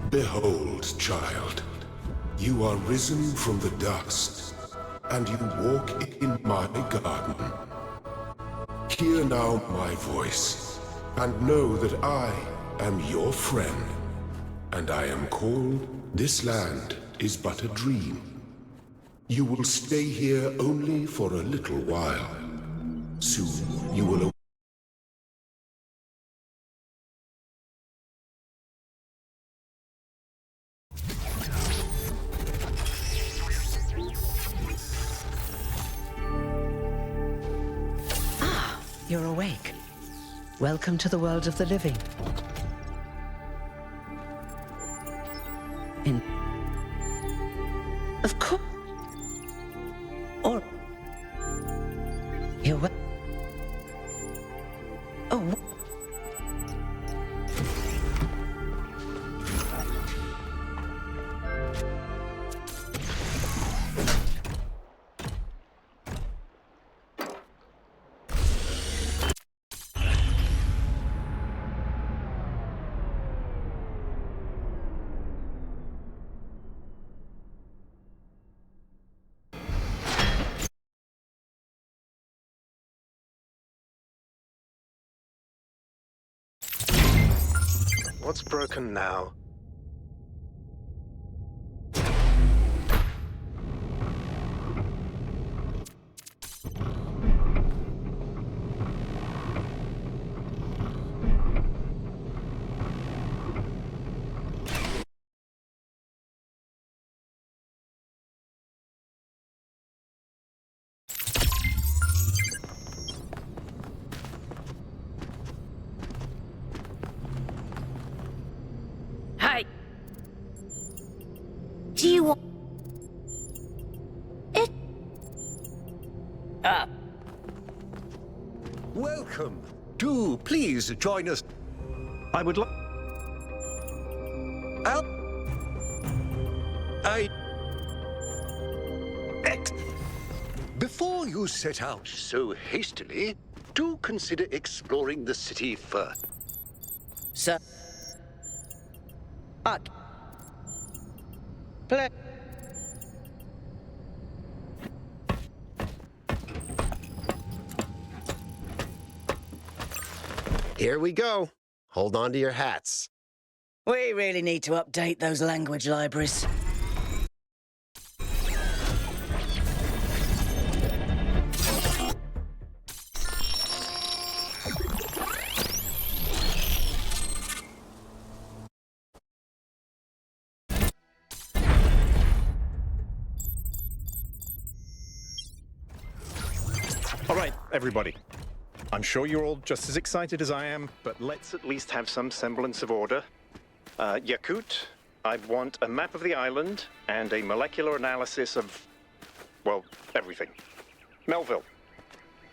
Behold, child, you are risen from the dust, and you walk in my garden. Hear now my voice, and know that I am your friend, and I am called This Land is but a dream. You will stay here only for a little while. Soon you will You're awake. Welcome to the world of the living. Of course. Or... You're well... Oh... What's broken now? Hey! Do you want... it? Welcome. Do please join us. I would like... Before you set out so hastily, do consider exploring the city first. Sir... Play... Here we go. Hold on to your hats. We really need to update those language libraries. All right, everybody. I'm sure you're all just as excited as I am, but let's at least have some semblance of order. Yakut, I want a map of the island and a molecular analysis of, well, everything. Melville,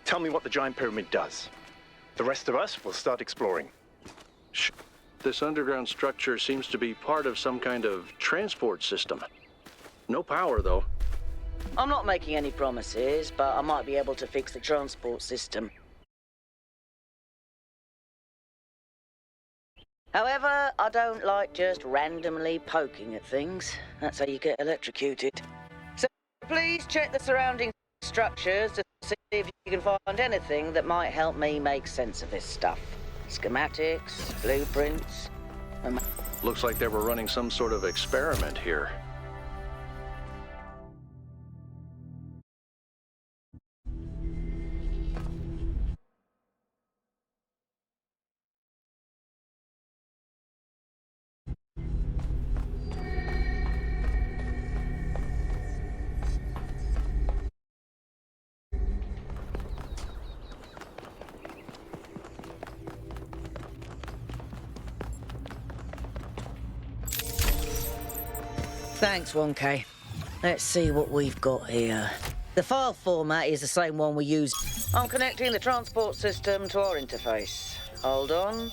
tell me what the giant pyramid does. The rest of us will start exploring. This underground structure seems to be part of some kind of transport system. No power, though. I'm not making any promises, but I might be able to fix the transport system. However, I don't like just randomly poking at things. That's how you get electrocuted. So please check the surrounding structures to see if you can find anything that might help me make sense of this stuff. Schematics, blueprints... Looks like they were running some sort of experiment here. Thanks, 1K. Let's see what we've got here. The file format is the same one we use. I'm connecting the transport system to our interface. Hold on.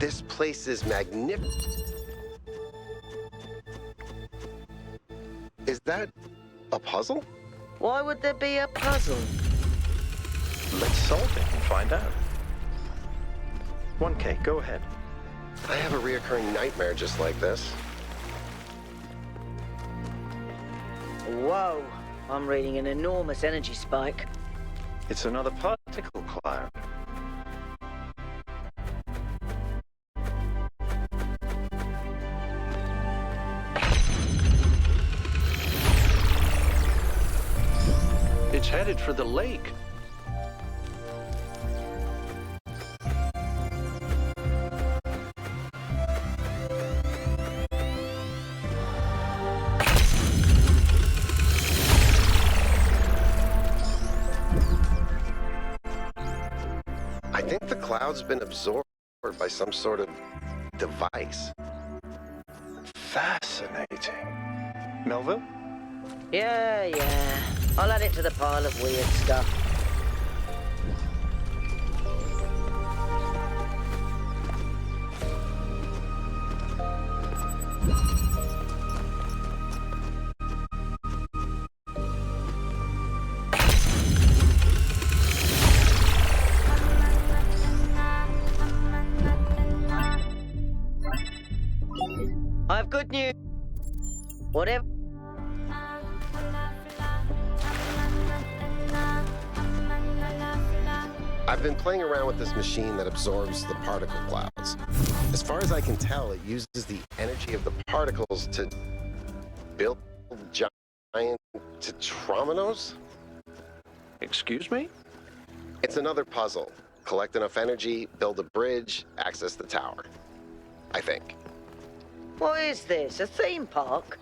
This place is magnificent. Is that a puzzle? Why would there be a puzzle? Let's solve it and find out. 1K, go ahead. I have a reoccurring nightmare just like this. Whoa, I'm reading an enormous energy spike. It's another particle cloud. It's headed for the lake. I think the cloud's been absorbed by some sort of device. Fascinating. Melville? Yeah. I'll add it to the pile of weird stuff. I have good news. Whatever. I've been playing around with this machine that absorbs the particle clouds. As far as I can tell, it uses the energy of the particles to build giant tetrominos? Excuse me? It's another puzzle. Collect enough energy, build a bridge, access the tower. I think. What is this? A theme park?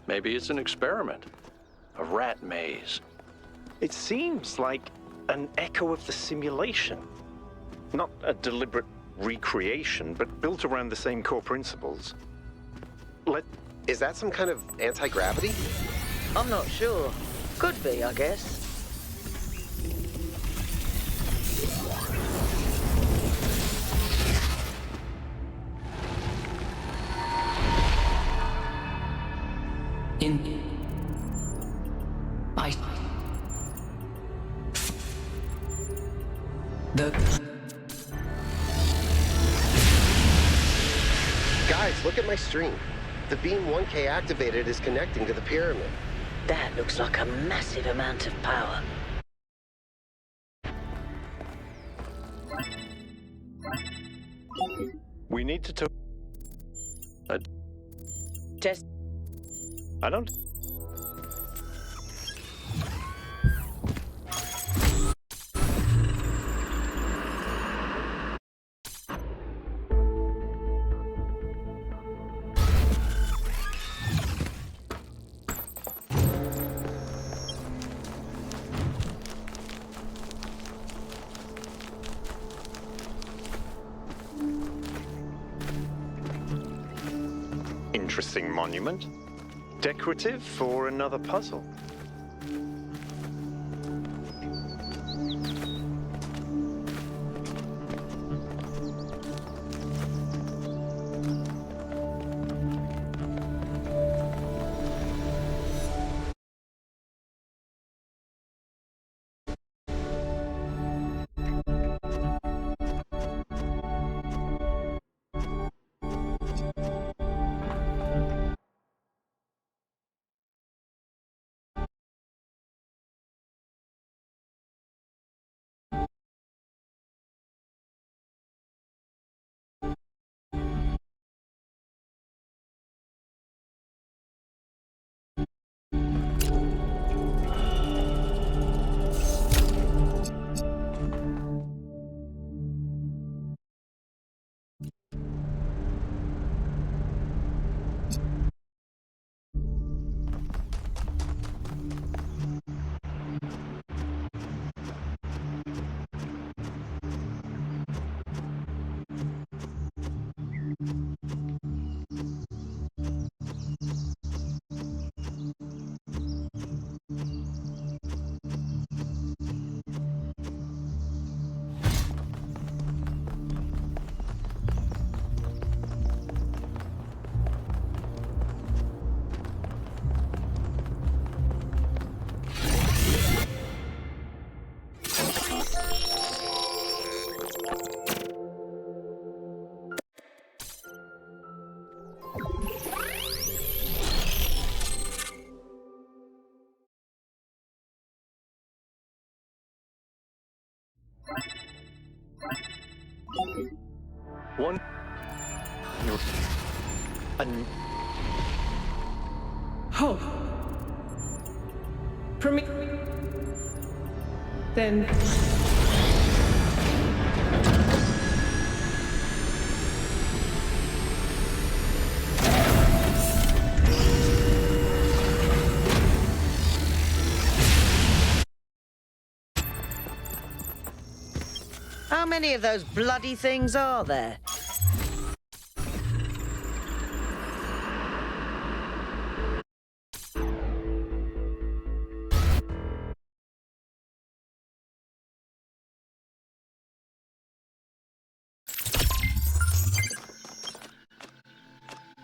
Maybe it's an experiment. A rat maze. It seems like an echo of the simulation. Not a deliberate recreation, but built around the same core principles. Is that some kind of anti-gravity? I'm not sure. Could be, I guess. Guys, look at my stream. The beam 1K activated is connecting to the pyramid. That looks like a massive amount of power. We need to talk. Test. I don't. Interesting monument. Decorative for another puzzle. One. And Home. Then. How many of those bloody things are there?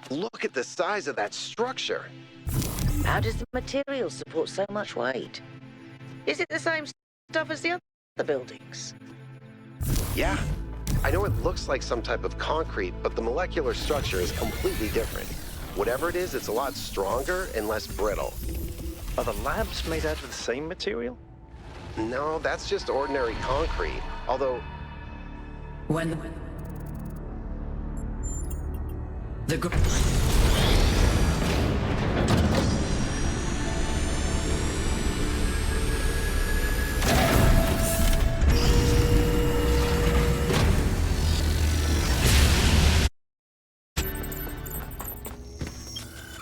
Look at the size of that structure. How does the material support so much weight? Is it the same stuff as the other buildings? Yeah. I know it looks like some type of concrete, but the molecular structure is completely different. Whatever it is, it's a lot stronger and less brittle. are the labs made out of the same material? No, that's just ordinary concrete. Although, When the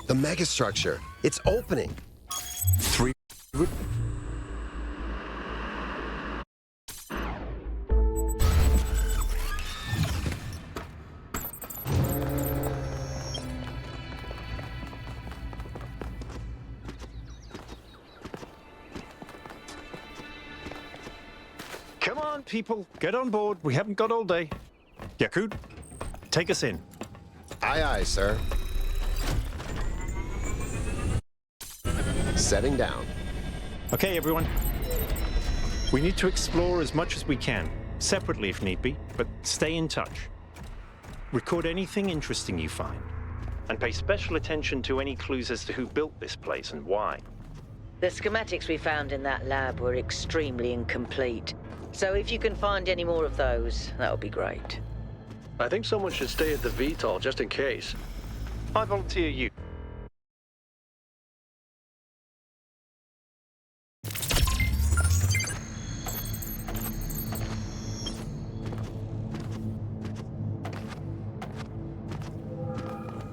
the megastructure, it's opening. Three. Come on, people, get on board. We haven't got all day. Yakut, take us in. Aye, aye, sir. Setting down. Okay, everyone. We need to explore as much as we can, separately if need be, but stay in touch. Record anything interesting you find, and pay special attention to any clues as to who built this place and why. The schematics we found in that lab were extremely incomplete. So if you can find any more of those, that would be great. I think someone should stay at the VTOL just in case. I volunteer you.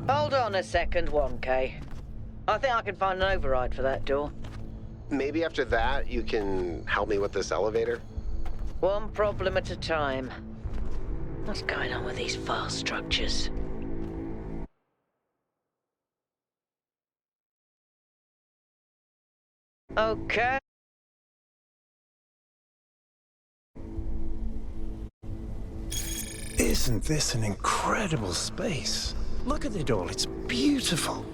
Hold on a second, 1K. I think I can find an override for that door. Maybe after that, you can help me with this elevator? One problem at a time. What's going on with these fast structures? Okay. Isn't this an incredible space? Look at it all, it's beautiful.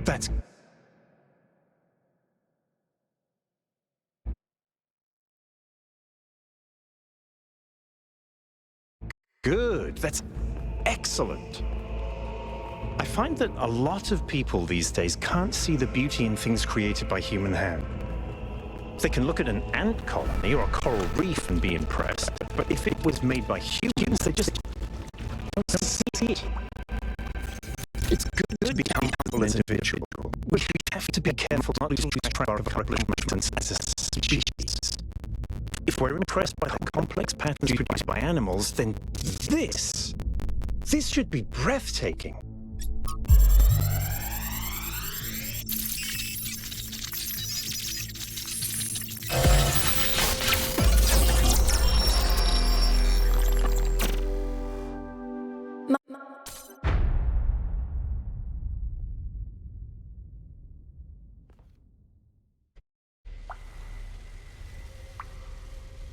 That's good. That's excellent. I find that a lot of people these days can't see the beauty in things created by human hand. They can look at an ant colony or a coral reef and be impressed, but if it was made by humans, they just don't see it. It's good to be a humble individual. We have to be careful not to lose track of our accomplishments as a species. If we're impressed by the complex patterns produced by animals, then this should be breathtaking.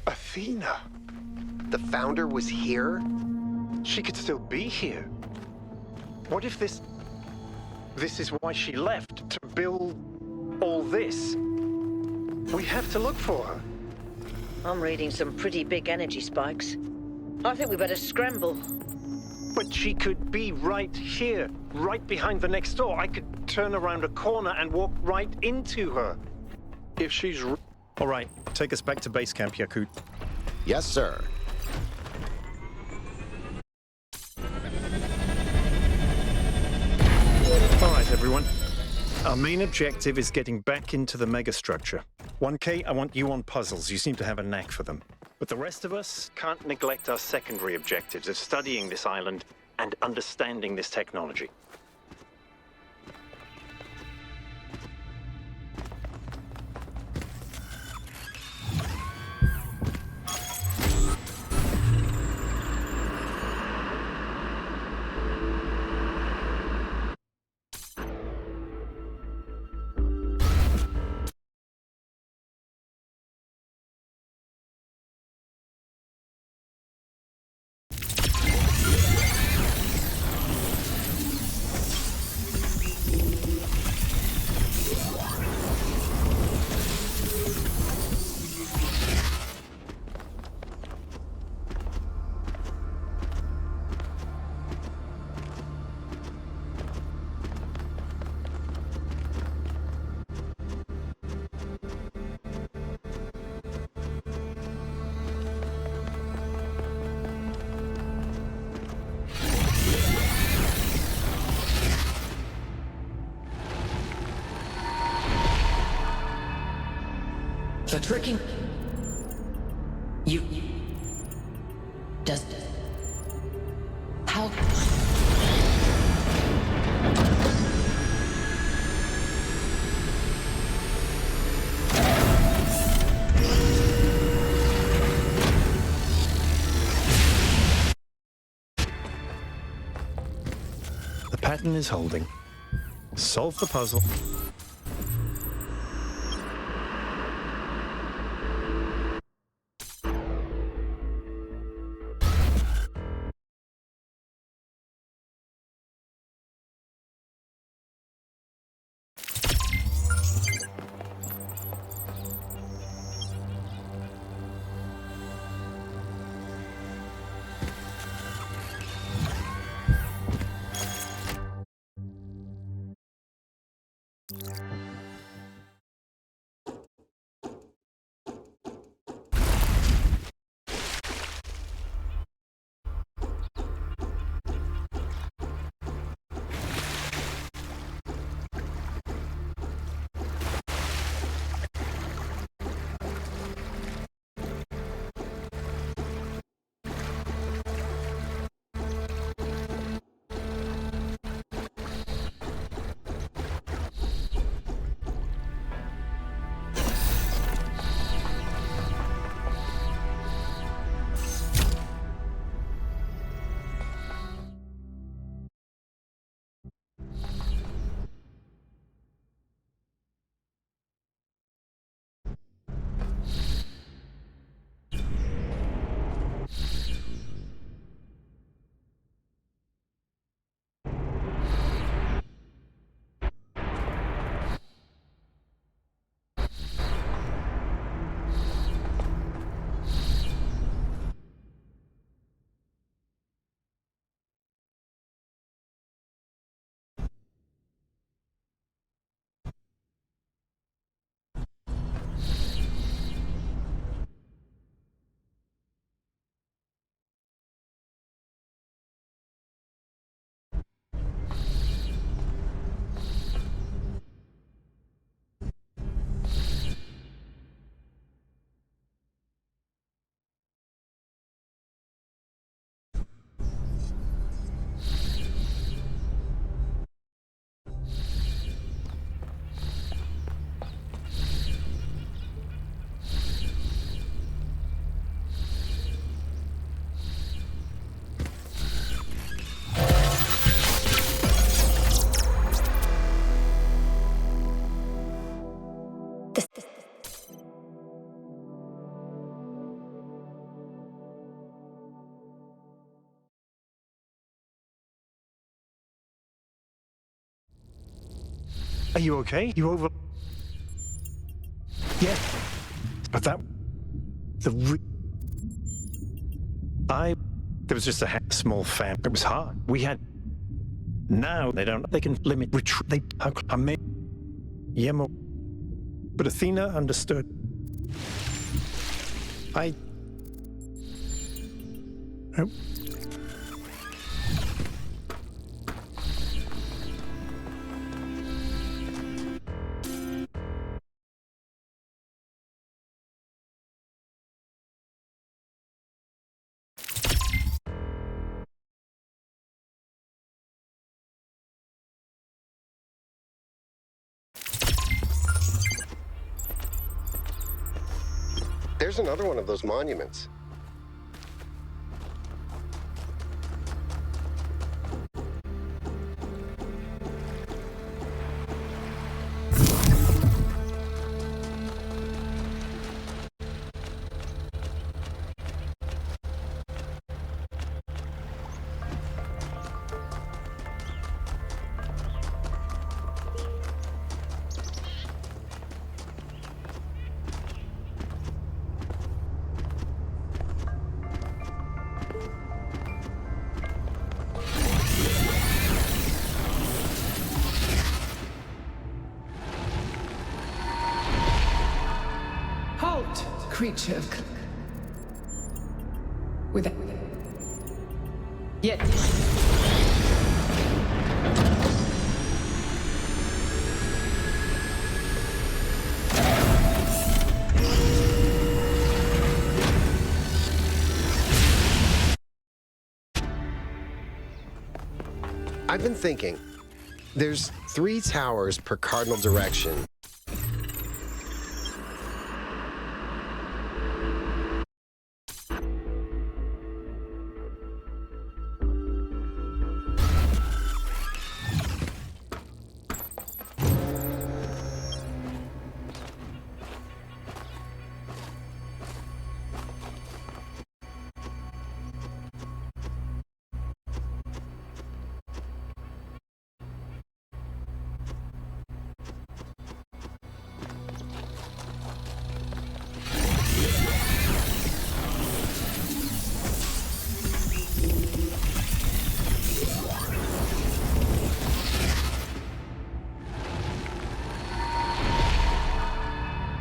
Athena. The founder was here? She could still be here. What if this is why she left, to build all this? We have to look for her. I'm reading some pretty big energy spikes. I think we better scramble. But she could be right here, right behind the next door. I could turn around a corner and walk right into her. If she's... All right, take us back to base camp, Yakut. Yes, sir. All right, everyone. Our main objective is getting back into the megastructure. 1K, I want you on puzzles. You seem to have a knack for them. But the rest of us can't neglect our secondary objectives of studying this island and understanding this technology. The tricking. You. Does. How. The pattern is holding. Solve the puzzle. Are you okay? You over... Yeah. But that... There was just a small fan. It was hard. We had... Now they don't... They can limit retreat. They... I may... Yemo... But Athena understood. Oh. There's another one of those monuments. Halt, creature. With a... Yet... I've been thinking, there's 3 towers per cardinal direction.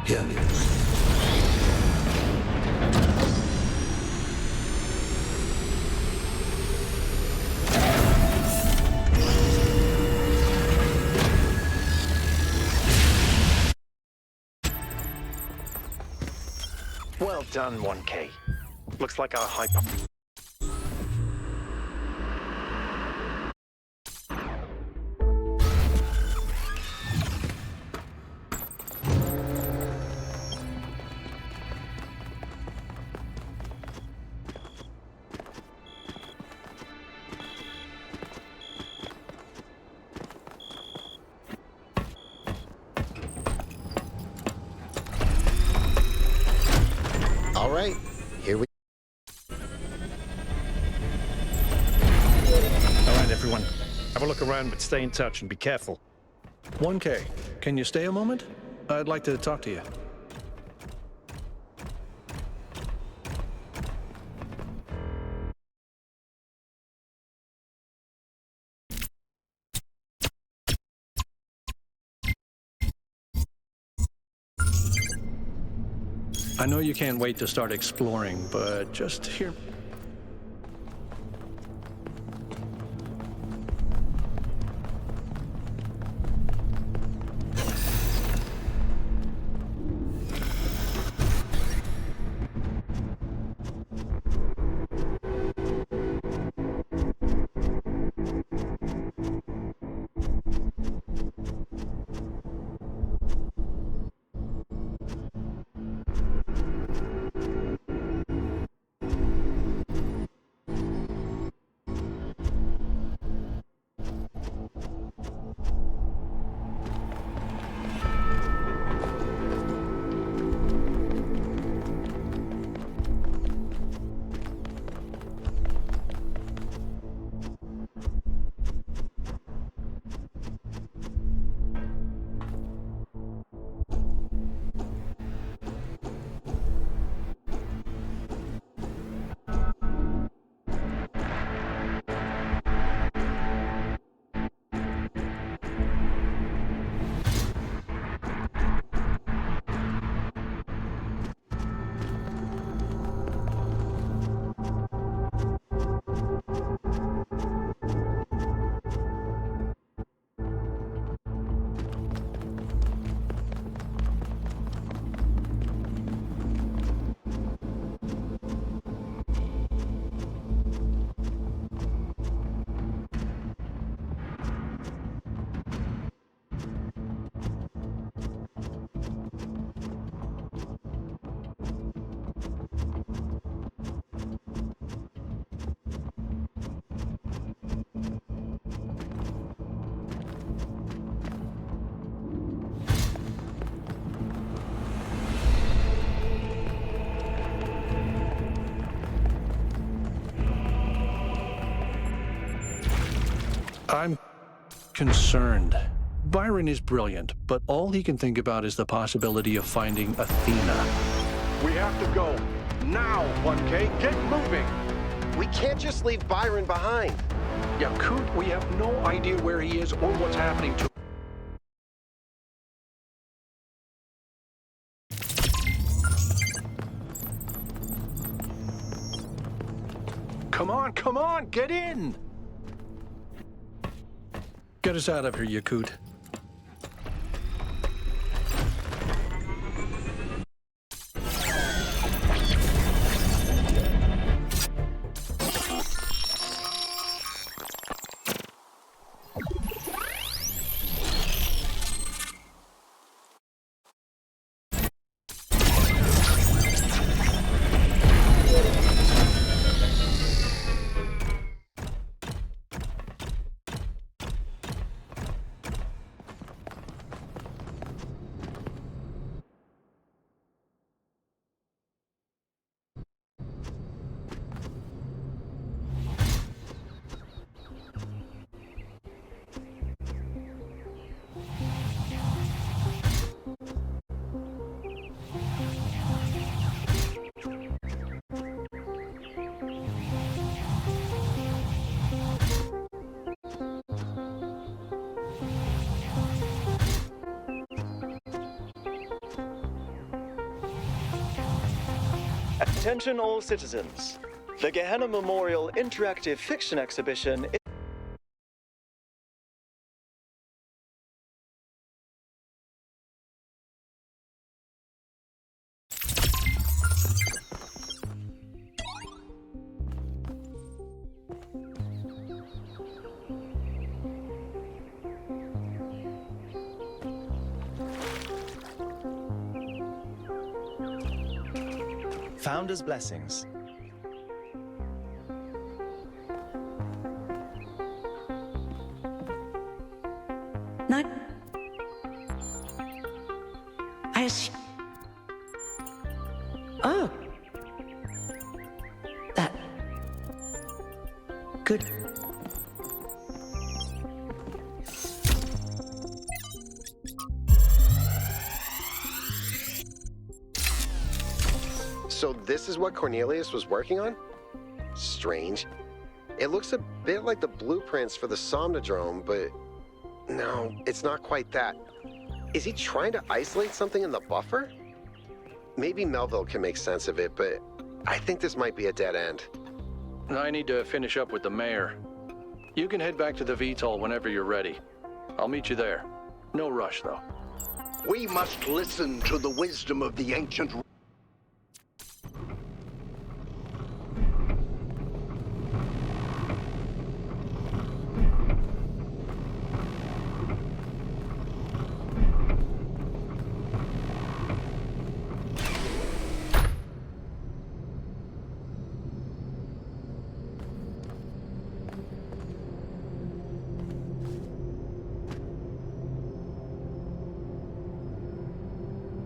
Hear me. Well done, 1K. Looks like our hyper... All right, here we... All right, everyone. Have a look around, but stay in touch and be careful. 1K, can you stay a moment? I'd like to talk to you. I know you can't wait to start exploring, but just hear... I'm concerned. Byron is brilliant, but all he can think about is the possibility of finding Athena. We have to go. Now, 1K, get moving! We can't just leave Byron behind. Yakut, we have no idea where he is or what's happening to him. Come on, get in! Get us out of here, Yakut. Attention all citizens. The Gehenna Memorial Interactive Fiction Exhibition is Founder's Blessings. Not. I see. Oh. That. Good. So this is what Cornelius was working on? Strange. It looks a bit like the blueprints for the Somnodrome, but no, it's not quite that. Is he trying to isolate something in the buffer? Maybe Melville can make sense of it, but I think this might be a dead end. I need to finish up with the mayor. You can head back to the VTOL whenever you're ready. I'll meet you there. No rush, though. We must listen to the wisdom of the ancient.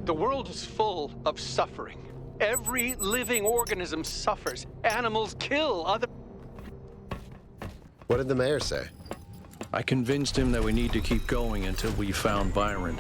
The world is full of suffering. Every living organism suffers. Animals kill other... What did the mayor say? I convinced him that we need to keep going until we found Byron.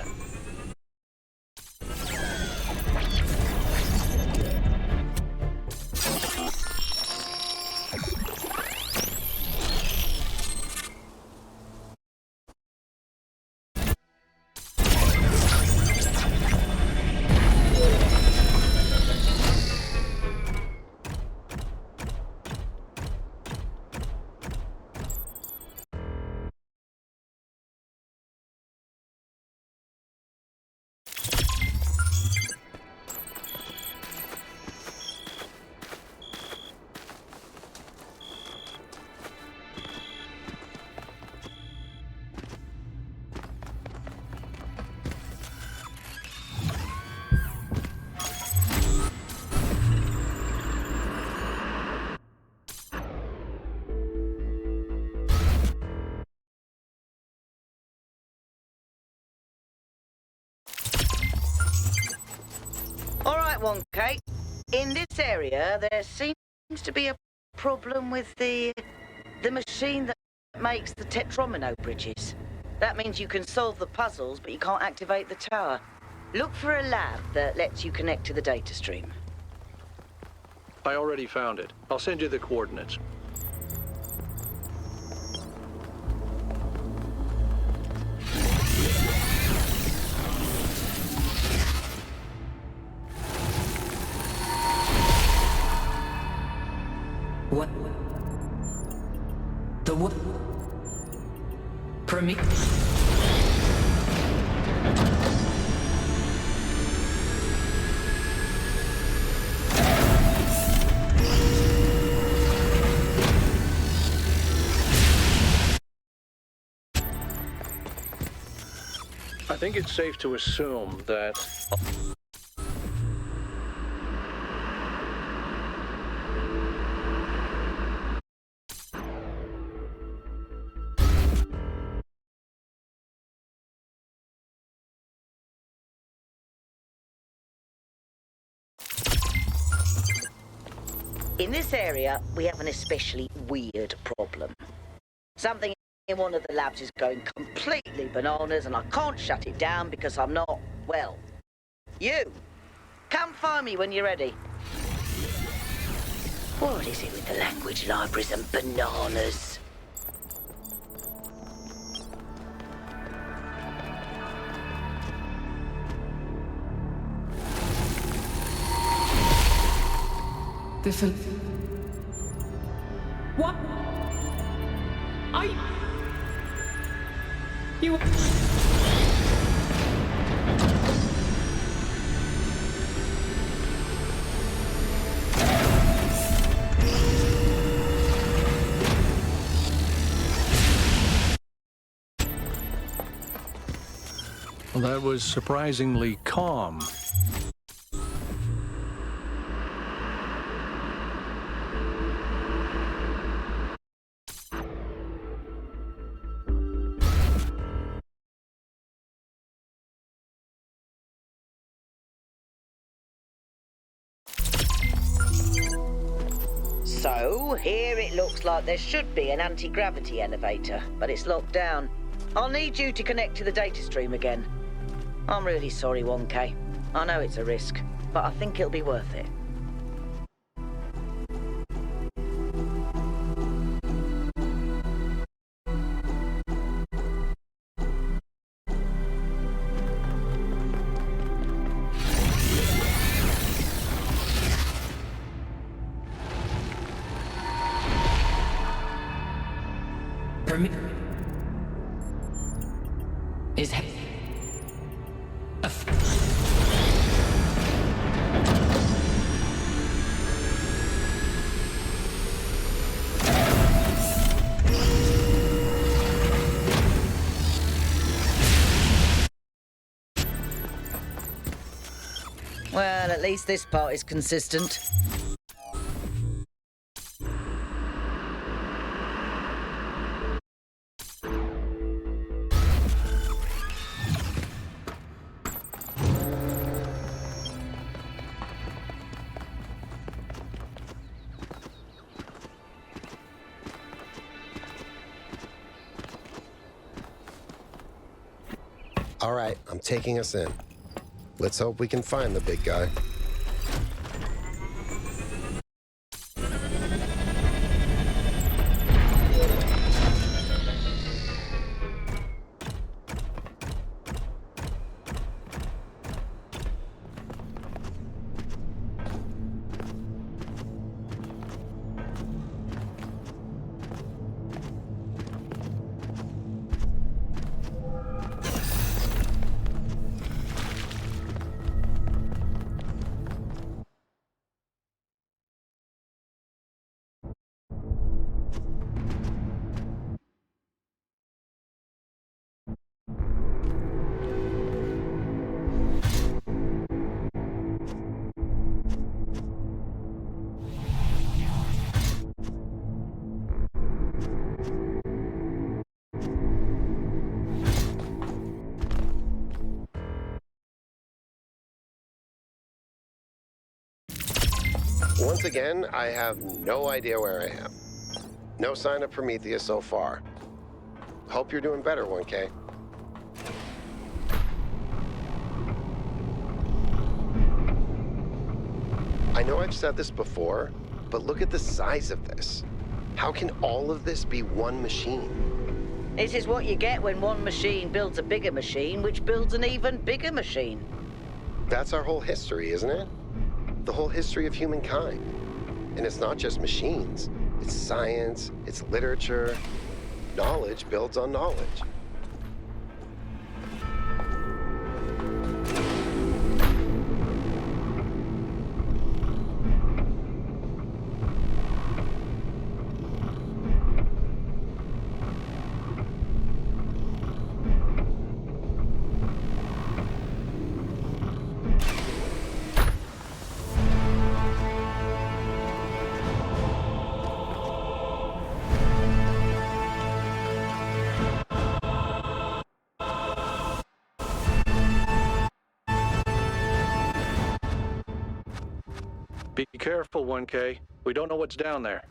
All right, 1K. In this area, there seems to be a problem with the machine that makes the tetromino bridges. That means you can solve the puzzles, but you can't activate the tower. Look for a lab that lets you connect to the data stream. I already found it. I'll send you the coordinates. What? The what? Permit? I think it's safe to assume that... In this area, we have an especially weird problem. Something in one of the labs is going completely bananas, and I can't shut it down because I'm not, well, you. Come find me when you're ready. What is it with the language libraries and bananas? What? You... Well, that was surprisingly calm. So, here it looks like there should be an anti-gravity elevator, but it's locked down. I'll need you to connect to the data stream again. I'm really sorry, 1K. I know it's a risk, but I think it'll be worth it. Permit? Is... Well, at least this part is consistent. All right, I'm taking us in. Let's hope we can find the big guy. Once again, I have no idea where I am. No sign of Prometheus so far. Hope you're doing better, 1K. I know I've said this before, but look at the size of this. How can all of this be one machine? This is what you get when one machine builds a bigger machine, which builds an even bigger machine. That's our whole history, isn't it? The whole history of humankind. And it's not just machines. It's science, it's literature. Knowledge builds on knowledge. Be careful, 1K. We don't know what's down there.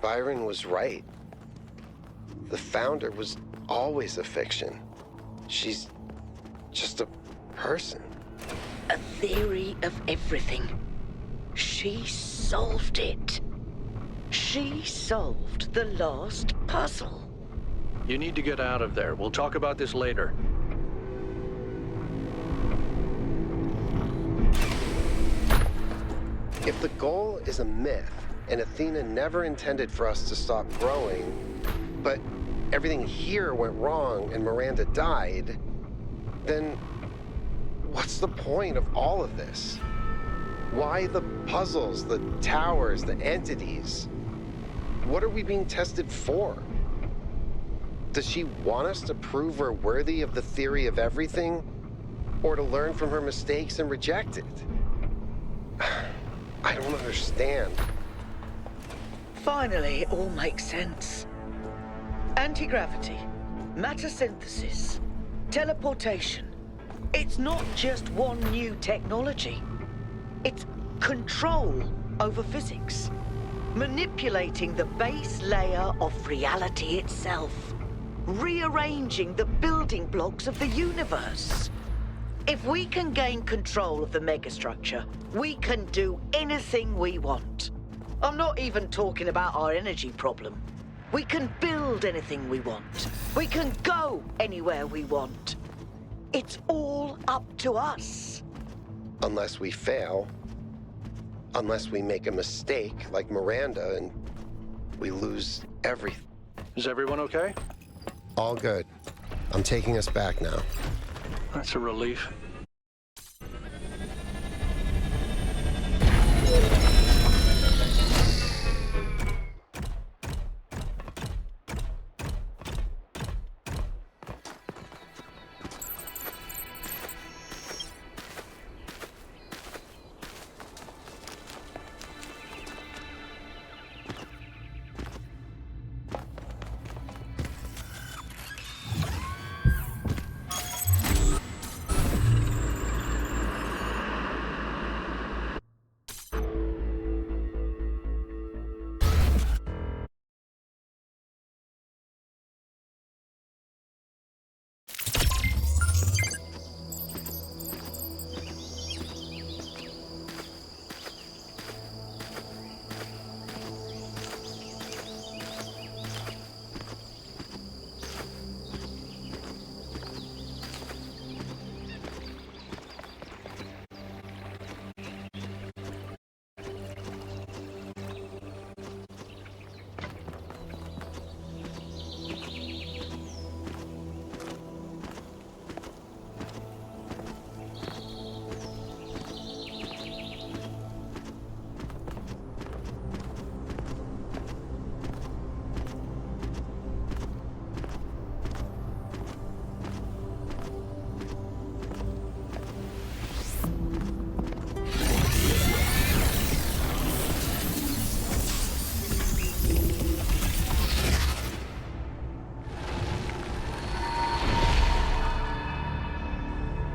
Byron was right. The Founder was always a fiction. She's just a person. a theory of everything. She solved it. She solved the last puzzle. You need to get out of there. We'll talk about this later. If the goal is a myth, and Athena never intended for us to stop growing, but everything here went wrong and Miranda died, then what's the point of all of this? Why the puzzles, the towers, the entities? What are we being tested for? Does she want us to prove we're worthy of the theory of everything? Or to learn from her mistakes and reject it? I don't understand. Finally, it all makes sense. Anti-gravity, matter synthesis, teleportation. It's not just one new technology. It's control over physics. Manipulating the base layer of reality itself. Rearranging the building blocks of the universe. If we can gain control of the megastructure, we can do anything we want. I'm not even talking about our energy problem. We can build anything we want. We can go anywhere we want. It's all up to us. Unless we fail. Unless we make a mistake like Miranda and we lose everything. Is everyone okay? All good. I'm taking us back now. That's a relief.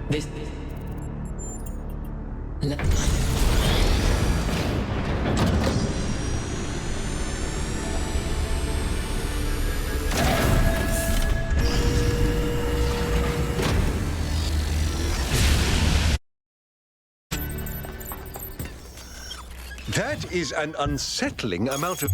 This... That is an unsettling amount of...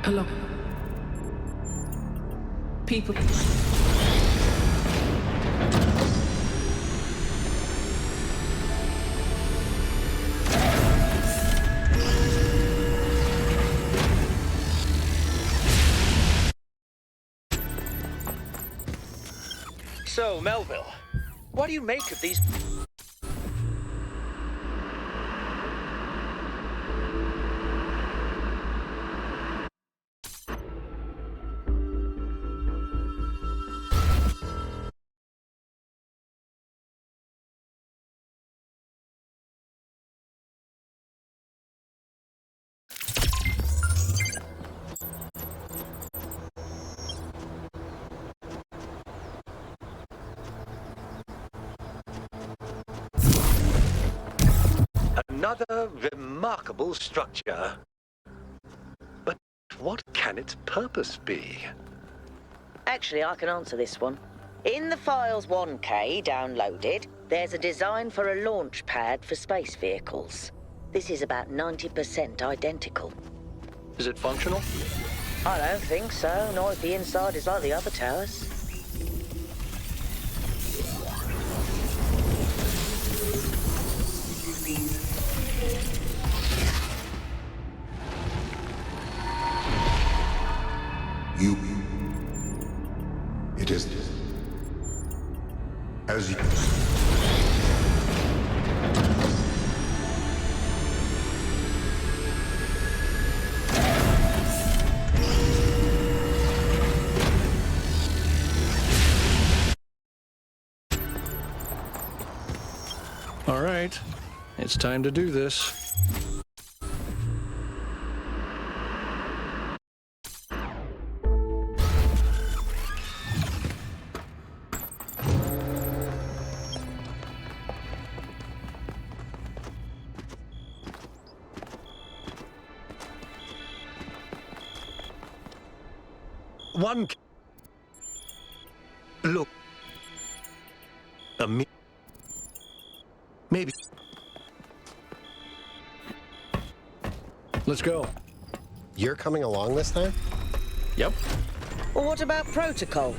Hello. People. So, Melville, what do you make of these? Another remarkable structure. But what can its purpose be? Actually, I can answer this one. In the files 1K downloaded, there's a design for a launch pad for space vehicles. This is about 90% identical. Is it functional? I don't think so, not if the inside is like the other towers. You. It is. As you. All right, it's time to do this. One. Look. Maybe. Let's go. You're coming along this time? Yep. Well, what about protocol?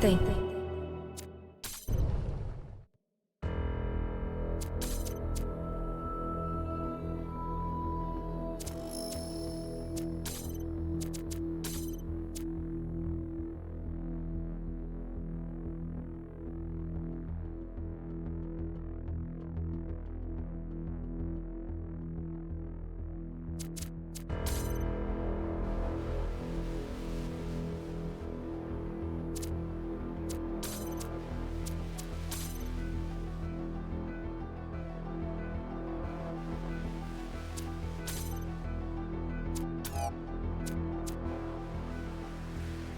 Thank